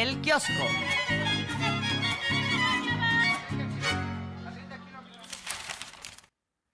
El Kiosco.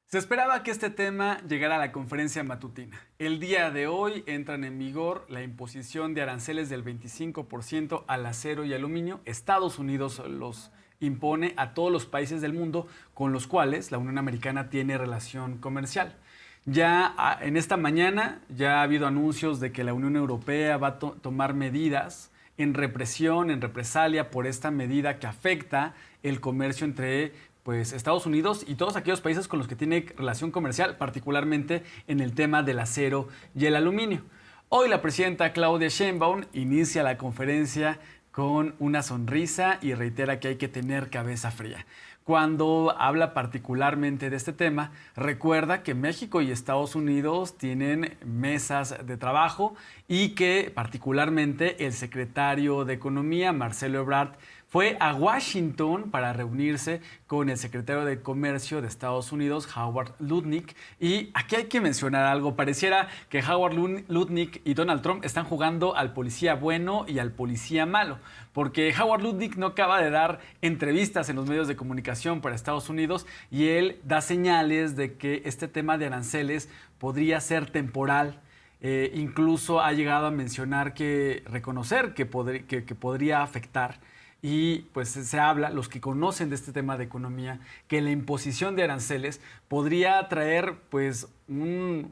Se esperaba que este tema llegara a la conferencia matutina. El día de hoy entran en vigor la imposición de aranceles del 25% al acero y aluminio. Estados Unidos los impone a todos los países del mundo con los cuales la Unión Americana tiene relación comercial. Ya en esta mañana ya ha habido anuncios de que la Unión Europea va a tomar medidas en represión, en represalia por esta medida que afecta el comercio entre Estados Unidos y todos aquellos países con los que tiene relación comercial, particularmente en el tema del acero y el aluminio. Hoy la presidenta Claudia Sheinbaum inicia la conferencia con una sonrisa y reitera que hay que tener cabeza fría. Cuando habla particularmente de este tema, recuerda que México y Estados Unidos tienen mesas de trabajo y que particularmente el secretario de Economía, Marcelo Ebrard, fue a Washington para reunirse con el secretario de Comercio de Estados Unidos, Howard Lutnick. Y aquí hay que mencionar algo. Pareciera que Howard Lutnick y Donald Trump están jugando al policía bueno y al policía malo. Porque Howard Lutnick no acaba de dar entrevistas en los medios de comunicación para Estados Unidos y él da señales de que este tema de aranceles podría ser temporal. Incluso ha llegado a mencionar reconocer que podría afectar. Y pues se habla, los que conocen de este tema de economía, que la imposición de aranceles podría traer pues un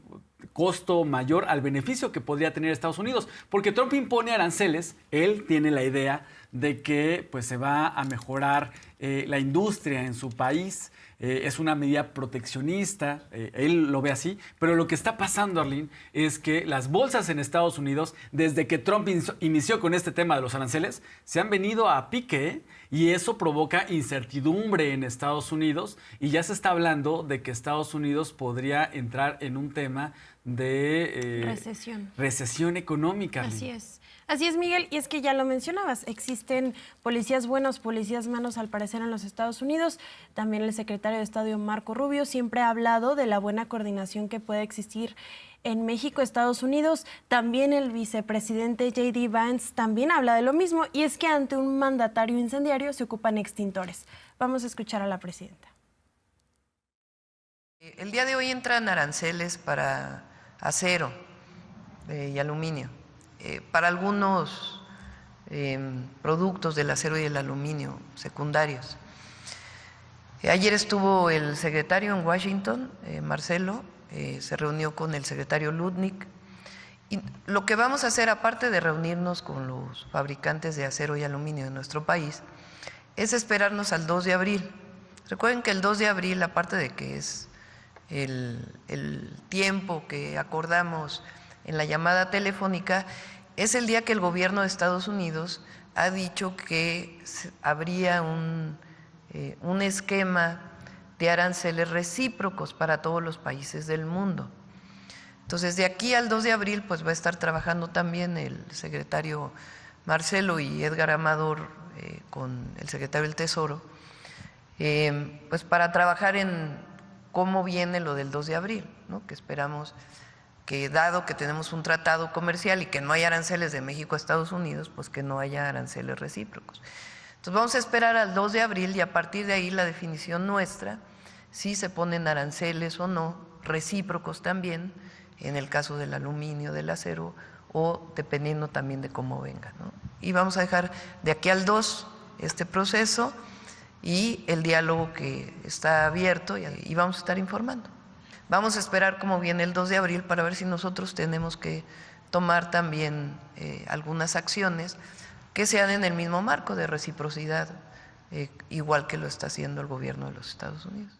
costo mayor al beneficio que podría tener Estados Unidos. Porque Trump impone aranceles, él tiene la idea de que pues se va a mejorar la industria en su país. Es una medida proteccionista, él lo ve así, pero lo que está pasando, Arlene, es que las bolsas en Estados Unidos, desde que Trump inició con este tema de los aranceles, se han venido a pique y eso provoca incertidumbre en Estados Unidos y ya se está hablando de que Estados Unidos podría entrar en un tema de recesión económica, Arlene. Así es. Así es, Miguel, y es que ya lo mencionabas, existen policías buenos, policías malos al parecer en los Estados Unidos. También el secretario de Estado, Marco Rubio, siempre ha hablado de la buena coordinación que puede existir en México, Estados Unidos. También el vicepresidente J.D. Vance también habla de lo mismo, y es que ante un mandatario incendiario se ocupan extintores. Vamos a escuchar a la presidenta. El día de hoy entran aranceles para acero y aluminio. Para algunos productos del acero y el aluminio secundarios. Ayer estuvo el secretario en Washington, Marcelo, se reunió con el secretario Lutnick. Y lo que vamos a hacer, aparte de reunirnos con los fabricantes de acero y aluminio de nuestro país, es esperarnos al 2 de abril. Recuerden que el 2 de abril, aparte de que es el tiempo que acordamos en la llamada telefónica, es el día que el gobierno de Estados Unidos ha dicho que habría un esquema de aranceles recíprocos para todos los países del mundo. Entonces, de aquí al 2 de abril, pues va a estar trabajando también el secretario Marcelo y Edgar Amador con el secretario del Tesoro, pues para trabajar en cómo viene lo del 2 de abril, ¿no? Que esperamos que, dado que tenemos un tratado comercial y que no hay aranceles de México a Estados Unidos, pues que no haya aranceles recíprocos. Entonces vamos a esperar al 2 de abril y a partir de ahí la definición nuestra, si se ponen aranceles o no, recíprocos también, en el caso del aluminio, del acero, o dependiendo también de cómo venga, ¿no? Y vamos a dejar de aquí al 2 este proceso y el diálogo que está abierto y vamos a estar informando. Vamos a esperar cómo viene el 2 de abril para ver si nosotros tenemos que tomar también algunas acciones que sean en el mismo marco de reciprocidad, igual que lo está haciendo el gobierno de los Estados Unidos.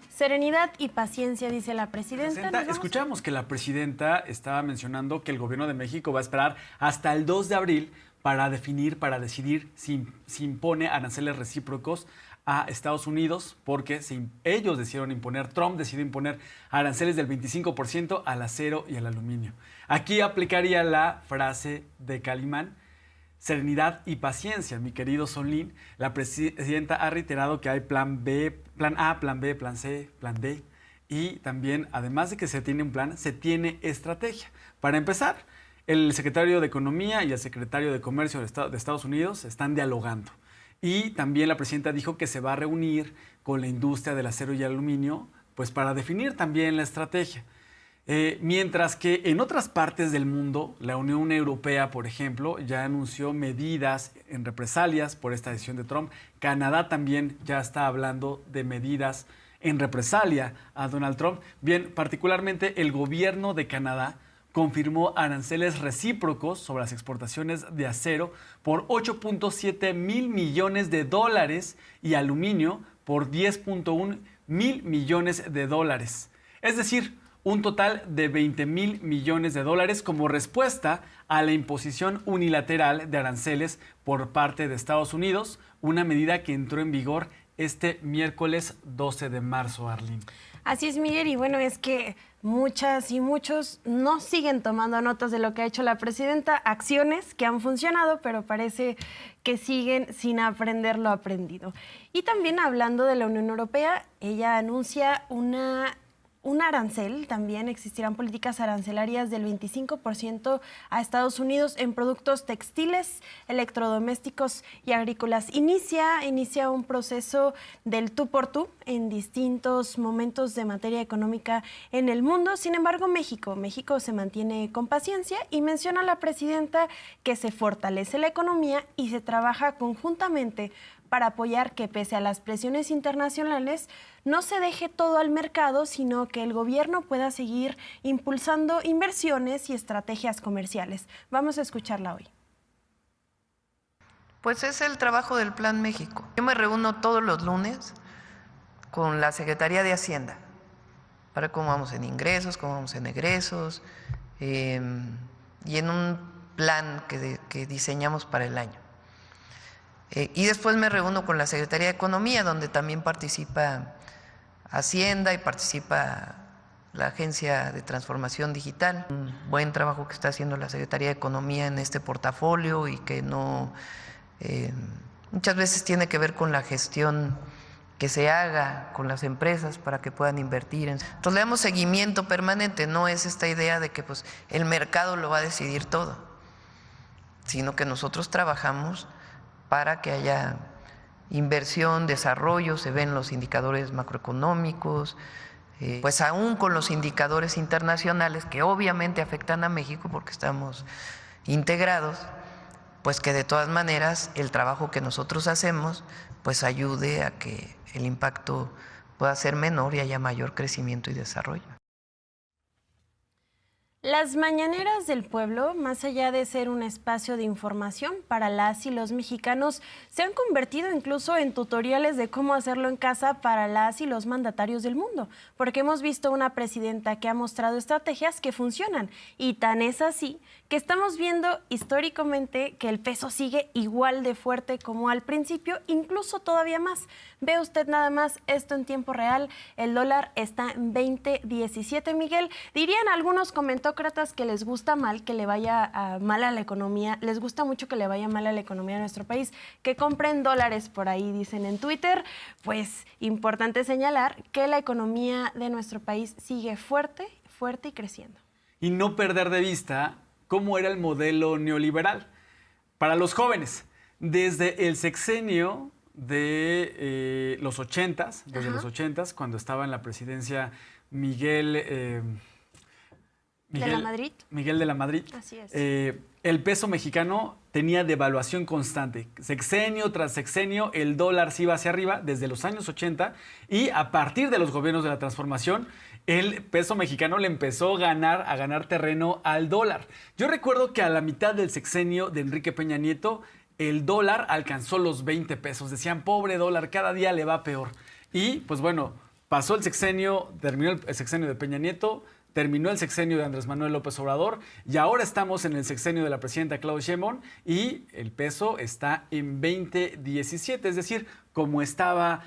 Serenidad y paciencia, dice la presidenta. Escuchamos que la presidenta estaba mencionando que el gobierno de México va a esperar hasta el 2 de abril para decidir si impone aranceles recíprocos a Estados Unidos, porque ellos decidieron imponer, Trump decidió imponer aranceles del 25% al acero y al aluminio. Aquí aplicaría la frase de Calimán, serenidad y paciencia, mi querido Solín. La presidenta ha reiterado que hay plan B, plan A, plan B, plan C, plan D, y también, además de que se tiene un plan, se tiene estrategia. Para empezar, el secretario de Economía y el secretario de Comercio de Estados Unidos están dialogando. Y también la presidenta dijo que se va a reunir con la industria del acero y aluminio, pues para definir también la estrategia. Mientras que en otras partes del mundo, la Unión Europea, por ejemplo, ya anunció medidas en represalias por esta decisión de Trump. Canadá también ya está hablando de medidas en represalia a Donald Trump. Bien, particularmente el gobierno de Canadá confirmó aranceles recíprocos sobre las exportaciones de acero por 8.7 mil millones de dólares y aluminio por 10.1 mil millones de dólares. Es decir, un total de 20 mil millones de dólares como respuesta a la imposición unilateral de aranceles por parte de Estados Unidos, una medida que entró en vigor este miércoles 12 de marzo, Arlene. Así es, Miguel, y bueno, es que muchas y muchos no siguen tomando notas de lo que ha hecho la presidenta, acciones que han funcionado, pero parece que siguen sin aprender lo aprendido. Y también hablando de la Unión Europea, ella anuncia un arancel, también existirán políticas arancelarias del 25% a Estados Unidos en productos textiles, electrodomésticos y agrícolas. Inicia un proceso del tú por tú en distintos momentos de materia económica en el mundo. Sin embargo, México se mantiene con paciencia y menciona a la presidenta que se fortalece la economía y se trabaja conjuntamente para apoyar que, pese a las presiones internacionales, no se deje todo al mercado, sino que el gobierno pueda seguir impulsando inversiones y estrategias comerciales. Vamos a escucharla hoy. Pues es el trabajo del Plan México. Yo me reúno todos los lunes con la Secretaría de Hacienda para ver cómo vamos en ingresos, cómo vamos en egresos, y en un plan que diseñamos para el año. Y después me reúno con la Secretaría de Economía, donde también participa Hacienda y participa la Agencia de Transformación Digital. Un buen trabajo que está haciendo la Secretaría de Economía en este portafolio y que no muchas veces tiene que ver con la gestión que se haga con las empresas para que puedan invertir. Entonces le damos seguimiento permanente, no es esta idea de que pues, el mercado lo va a decidir todo, sino que nosotros trabajamos para que haya inversión, desarrollo, se ven los indicadores macroeconómicos, pues aún con los indicadores internacionales que obviamente afectan a México porque estamos integrados, pues que de todas maneras el trabajo que nosotros hacemos pues ayude a que el impacto pueda ser menor y haya mayor crecimiento y desarrollo. Las mañaneras del pueblo, más allá de ser un espacio de información para las y los mexicanos, se han convertido incluso en tutoriales de cómo hacerlo en casa para las y los mandatarios del mundo, porque hemos visto una presidenta que ha mostrado estrategias que funcionan, y tan es así que estamos viendo históricamente que el peso sigue igual de fuerte como al principio, incluso todavía más. Ve usted nada más esto en tiempo real, el dólar está en 20.17, Miguel. Dirían algunos comentócratas que les gusta mal que le vaya mal a la economía, les gusta mucho que le vaya mal a la economía de nuestro país, que compren dólares por ahí, dicen en Twitter. Pues importante señalar que la economía de nuestro país sigue fuerte y creciendo. Y no perder de vista cómo era el modelo neoliberal. Para los jóvenes, desde el sexenio de los 80s, desde los 80s, cuando estaba en la presidencia Miguel de la Madrid. Miguel de la Madrid. Así es. El peso mexicano tenía devaluación constante. Sexenio tras sexenio, el dólar se iba hacia arriba desde los años 80 y a partir de los gobiernos de la transformación, el peso mexicano le empezó a ganar terreno al dólar. Yo recuerdo que a la mitad del sexenio de Enrique Peña Nieto, el dólar alcanzó los 20 pesos. Decían, pobre dólar, cada día le va peor. Y pues bueno, pasó el sexenio, terminó el sexenio de Peña Nieto, terminó el sexenio de Andrés Manuel López Obrador y ahora estamos en el sexenio de la presidenta Claudia Sheinbaum y el peso está en 20.17, es decir, como estaba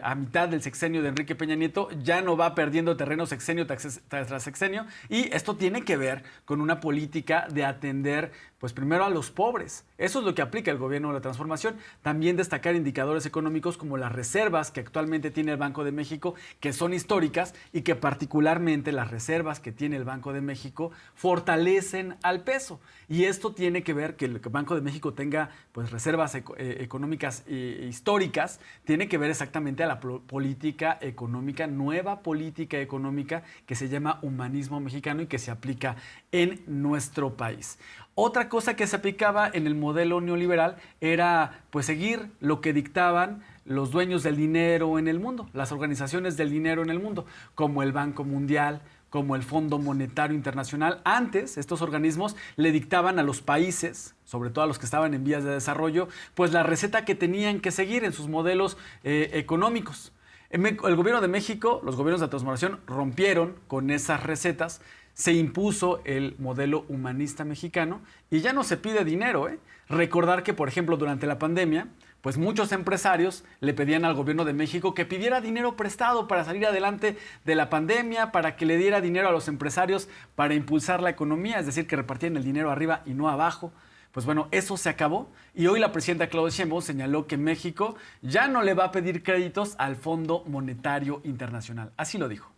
a mitad del sexenio de Enrique Peña Nieto, ya no va perdiendo terreno sexenio tras sexenio, y esto tiene que ver con una política de atender, pues primero a los pobres. Eso es lo que aplica el gobierno de la transformación. También destacar indicadores económicos como las reservas que actualmente tiene el Banco de México, que son históricas, y que particularmente las reservas que tiene el Banco de México fortalecen al peso. Y esto tiene que ver que el Banco de México tenga pues reservas económicas históricas, tiene que ver exactamente a la política económica, nueva política económica que se llama humanismo mexicano y que se aplica en nuestro país. Otra cosa que se aplicaba en el modelo neoliberal era pues seguir lo que dictaban los dueños del dinero en el mundo, las organizaciones del dinero en el mundo, como el Banco Mundial, como el Fondo Monetario Internacional. Antes, estos organismos le dictaban a los países, sobre todo a los que estaban en vías de desarrollo, pues la receta que tenían que seguir en sus modelos económicos. El gobierno de México, los gobiernos de transformación rompieron con esas recetas, se impuso el modelo humanista mexicano y ya no se pide dinero. Recordar que, por ejemplo, durante la pandemia, pues muchos empresarios le pedían al gobierno de México que pidiera dinero prestado para salir adelante de la pandemia, para que le diera dinero a los empresarios para impulsar la economía, es decir, que repartieran el dinero arriba y no abajo. Pues bueno, eso se acabó y hoy la presidenta Claudia Sheinbaum señaló que México ya no le va a pedir créditos al Fondo Monetario Internacional. Así lo dijo.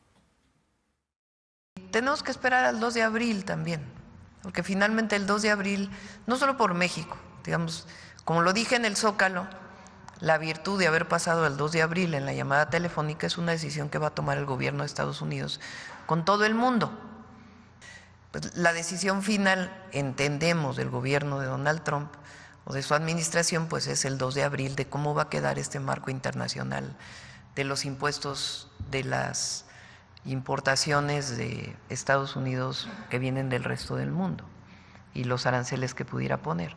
Tenemos que esperar al 2 de abril también, porque finalmente el 2 de abril, no solo por México, digamos, como lo dije en el Zócalo, la virtud de haber pasado el 2 de abril en la llamada telefónica es una decisión que va a tomar el gobierno de Estados Unidos con todo el mundo. Pues la decisión final, entendemos, del gobierno de Donald Trump o de su administración, pues es el 2 de abril de cómo va a quedar este marco internacional de los impuestos de las importaciones de Estados Unidos que vienen del resto del mundo y los aranceles que pudiera poner.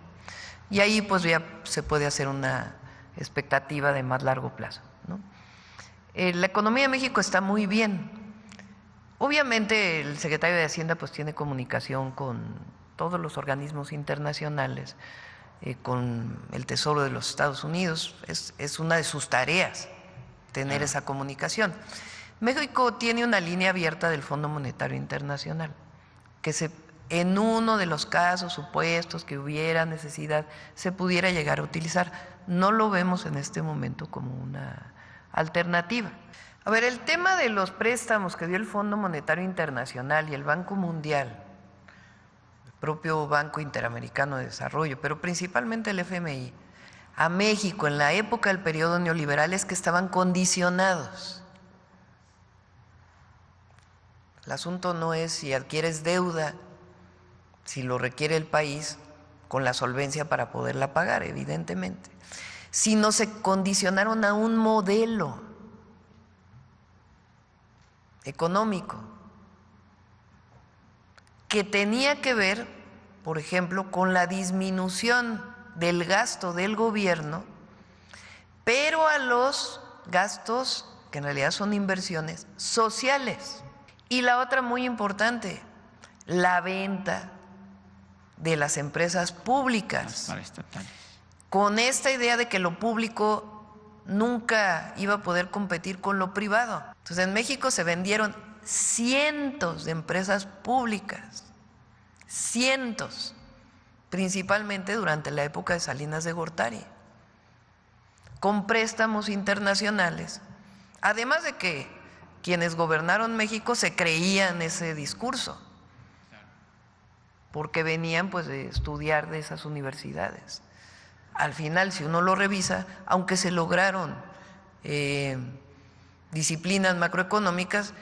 Y ahí pues ya se puede hacer una expectativa de más largo plazo, ¿no? La economía de México está muy bien. Obviamente el secretario de Hacienda pues tiene comunicación con todos los organismos internacionales, con el Tesoro de los Estados Unidos, es una de sus tareas tener esa comunicación. México tiene una línea abierta del Fondo Monetario Internacional, que en uno de los casos supuestos que hubiera necesidad se pudiera llegar a utilizar. No lo vemos en este momento como una alternativa. A ver, el tema de los préstamos que dio el Fondo Monetario Internacional y el Banco Mundial, el propio Banco Interamericano de Desarrollo, pero principalmente el FMI, a México en la época del periodo neoliberal es que estaban condicionados. El asunto no es si adquieres deuda, si lo requiere el país, con la solvencia para poderla pagar, evidentemente, sino se condicionaron a un modelo económico que tenía que ver, por ejemplo, con la disminución del gasto del gobierno, pero a los gastos, que en realidad son inversiones sociales. Y la otra muy importante, la venta de las empresas públicas, con esta idea de que lo público nunca iba a poder competir con lo privado. Entonces en México se vendieron cientos de empresas públicas, cientos, principalmente durante la época de Salinas de Gortari, con préstamos internacionales, además de que quienes gobernaron México se creían ese discurso, porque venían pues de estudiar de esas universidades. Al final, si uno lo revisa, aunque se lograron disciplinas macroeconómicas,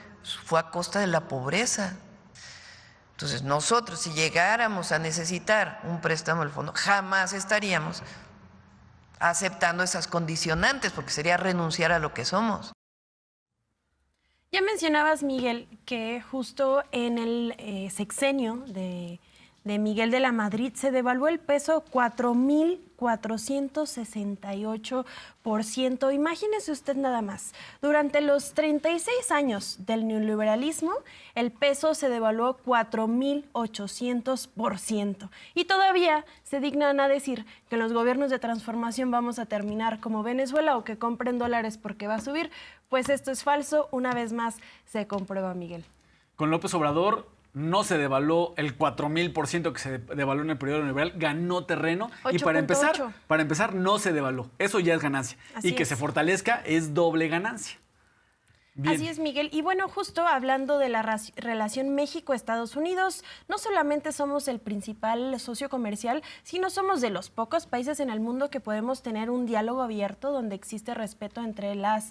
fue a costa de la pobreza. Entonces nosotros, si llegáramos a necesitar un préstamo del fondo, jamás estaríamos aceptando esas condicionantes, porque sería renunciar a lo que somos. Ya mencionabas, Miguel, que justo en el sexenio de Miguel de la Madrid, se devaluó el peso 4,468%. Imagínese usted nada más. Durante los 36 años del neoliberalismo, el peso se devaluó 4,800%. Y todavía se dignan a decir que en los gobiernos de transformación vamos a terminar como Venezuela o que compren dólares porque va a subir. Pues esto es falso. Una vez más se comprueba, Miguel. Con López Obrador no se devaluó el 4,000% que se devaluó en el periodo neoliberal, ganó terreno. Y para empezar, no se devaluó. Eso ya es ganancia. Así y que es. se fortalezca es doble ganancia. Bien. Así es, Miguel. Y bueno, justo hablando de la relación México-Estados Unidos, no solamente somos el principal socio comercial, sino somos de los pocos países en el mundo que podemos tener un diálogo abierto donde existe respeto entre la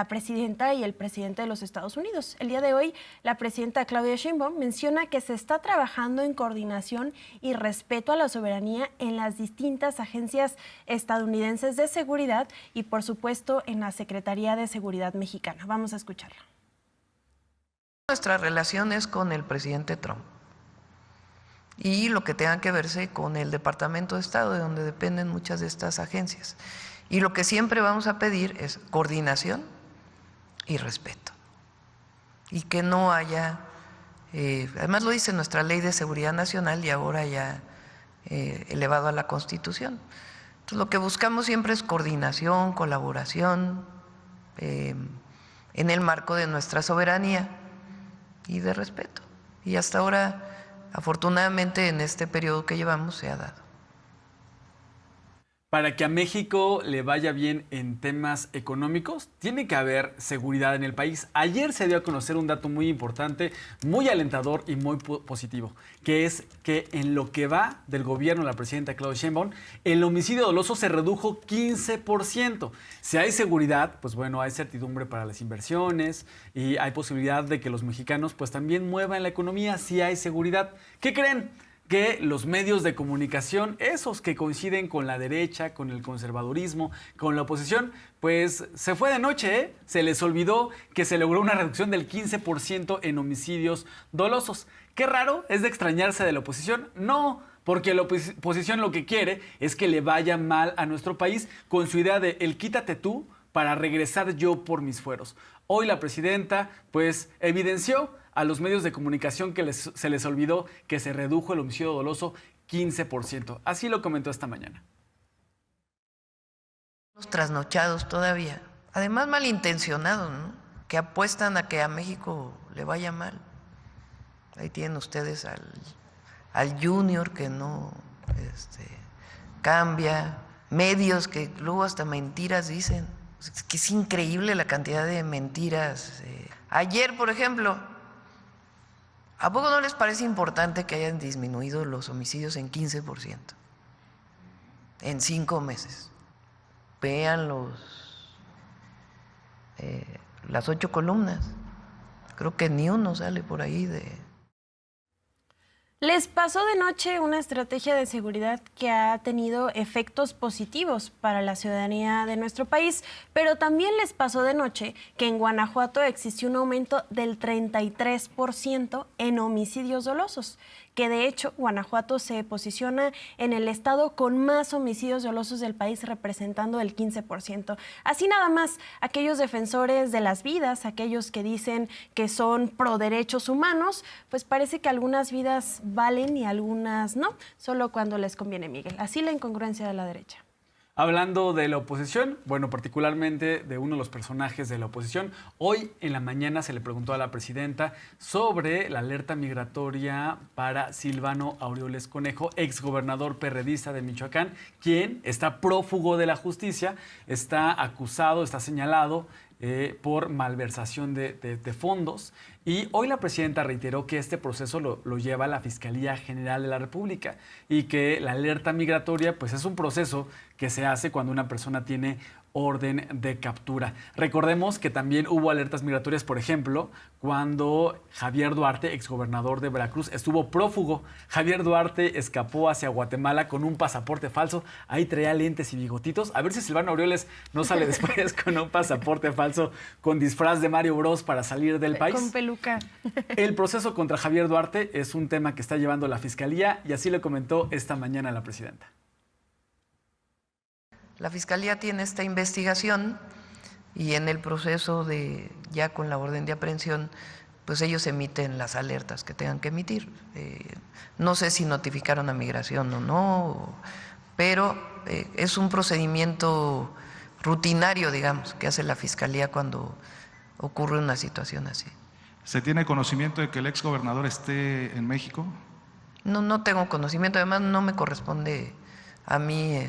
presidenta y el presidente de los Estados Unidos. El día de hoy, la presidenta Claudia Sheinbaum menciona que se está trabajando en coordinación y respeto a la soberanía en las distintas agencias estadounidenses de seguridad y, por supuesto, en la Secretaría de Seguridad mexicana. Vamos a escucharla. Nuestra relación es con el presidente Trump y lo que tenga que verse con el Departamento de Estado, de donde dependen muchas de estas agencias. Y lo que siempre vamos a pedir es coordinación y respeto. Y que no haya, además lo dice nuestra Ley de Seguridad Nacional y ahora ya elevado a la Constitución. Entonces lo que buscamos siempre es coordinación, colaboración, en el marco de nuestra soberanía y de respeto. Y hasta ahora, afortunadamente, en este periodo que llevamos se ha dado. Para que a México le vaya bien en temas económicos, tiene que haber seguridad en el país. Ayer se dio a conocer un dato muy importante, muy alentador y muy positivo, que es que en lo que va del gobierno de la presidenta Claudia Sheinbaum, el homicidio doloso se redujo 15%. Si hay seguridad, pues bueno, hay certidumbre para las inversiones y hay posibilidad de que los mexicanos pues también muevan la economía si hay seguridad. ¿Qué creen? Que los medios de comunicación, esos que coinciden con la derecha, con el conservadurismo, con la oposición, pues se fue de noche, ¿eh? Se les olvidó que se logró una reducción del 15% en homicidios dolosos. ¿Qué raro? ¿Es de extrañarse de la oposición? No, porque la oposición lo que quiere es que le vaya mal a nuestro país con su idea de el quítate tú para regresar yo por mis fueros. Hoy la presidenta pues evidenció a los medios de comunicación que se les olvidó que se redujo el homicidio doloso 15%. Así lo comentó esta mañana. Los trasnochados todavía, además malintencionados, ¿no? Que apuestan a que a México le vaya mal. Ahí tienen ustedes al Junior que no cambia, medios que luego hasta mentiras dicen. Es que es increíble la cantidad de mentiras. Ayer, por ejemplo, ¿a poco no les parece importante que hayan disminuido los homicidios en 15% en 5 meses? Vean las 8 columnas. Creo que ni uno sale por ahí de... Les pasó de noche una estrategia de seguridad que ha tenido efectos positivos para la ciudadanía de nuestro país, pero también les pasó de noche que en Guanajuato existió un aumento del 33% en homicidios dolosos, que de hecho Guanajuato se posiciona en el estado con más homicidios dolosos del país, representando el 15%. Así nada más, aquellos defensores de las vidas, aquellos que dicen que son pro derechos humanos, pues parece que algunas vidas valen y algunas no, solo cuando les conviene, Miguel. Así la incongruencia de la derecha. Hablando de la oposición, bueno, particularmente de uno de los personajes de la oposición, hoy en la mañana se le preguntó a la presidenta sobre la alerta migratoria para Silvano Aureoles Conejo, exgobernador perredista de Michoacán, quien está prófugo de la justicia, está acusado, está señalado por malversación de fondos. Y hoy la presidenta reiteró que este proceso lo lleva la Fiscalía General de la República y que la alerta migratoria pues es un proceso que se hace cuando una persona tiene orden de captura. Recordemos que también hubo alertas migratorias, por ejemplo, cuando Javier Duarte, exgobernador de Veracruz, estuvo prófugo. Javier Duarte escapó hacia Guatemala con un pasaporte falso. Ahí traía lentes y bigotitos. A ver si Silvano Aureoles no sale después con un pasaporte falso con disfraz de Mario Bros para salir del país. Con peluca. El proceso contra Javier Duarte es un tema que está llevando la Fiscalía y así lo comentó esta mañana la presidenta. La Fiscalía tiene esta investigación y en el proceso de ya con la orden de aprehensión, pues ellos emiten las alertas que tengan que emitir. No sé si notificaron a Migración o no, pero es un procedimiento rutinario, digamos, que hace la Fiscalía cuando ocurre una situación así. ¿Se tiene conocimiento de que el exgobernador esté en México? No tengo conocimiento, además no me corresponde a mí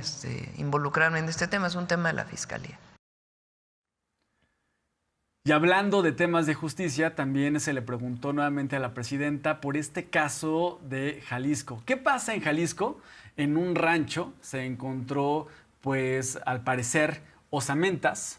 involucrarme en este tema, es un tema de la Fiscalía. Y hablando de temas de justicia, también se le preguntó nuevamente a la presidenta por este caso de Jalisco. ¿Qué pasa en Jalisco? En un rancho se encontró, pues, al parecer, osamentas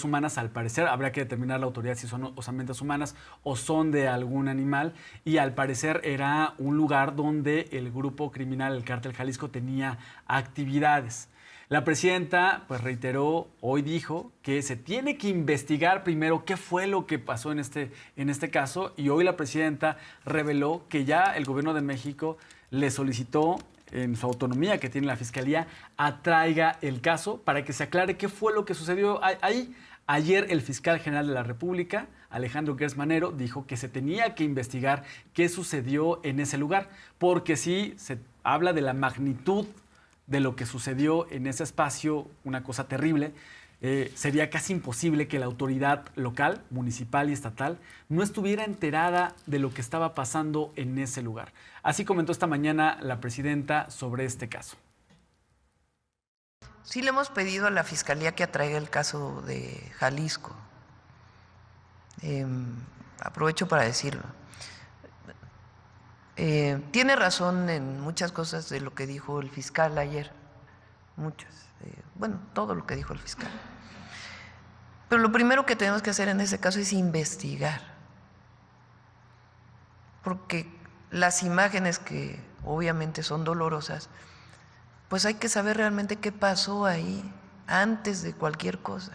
humanas, al parecer, habrá que determinar la autoridad si son osamentas humanas o son de algún animal, y al parecer era un lugar donde el grupo criminal, el Cártel Jalisco, tenía actividades. La presidenta, pues, reiteró, hoy dijo que se tiene que investigar primero qué fue lo que pasó en este caso, y hoy la presidenta reveló que ya el gobierno de México le solicitó, en su autonomía que tiene la Fiscalía, atraiga el caso para que se aclare qué fue lo que sucedió ahí. Ayer el fiscal general de la República, Alejandro Gertz Manero, dijo que se tenía que investigar qué sucedió en ese lugar, porque si se habla de la magnitud de lo que sucedió en ese espacio, una cosa terrible, sería casi imposible que la autoridad local, municipal y estatal no estuviera enterada de lo que estaba pasando en ese lugar. Así comentó esta mañana la presidenta sobre este caso. Sí le hemos pedido a la Fiscalía que atraiga el caso de Jalisco. Aprovecho para decirlo. Tiene razón en muchas cosas de lo que dijo el fiscal ayer. Muchas. Todo lo que dijo el fiscal. Pero lo primero que tenemos que hacer en ese caso es investigar. Porque las imágenes, que obviamente son dolorosas, pues hay que saber realmente qué pasó ahí antes de cualquier cosa.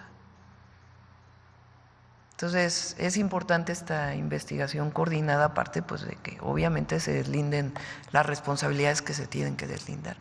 Entonces es importante esta investigación coordinada, aparte pues de que obviamente se deslinden las responsabilidades que se tienen que deslindar.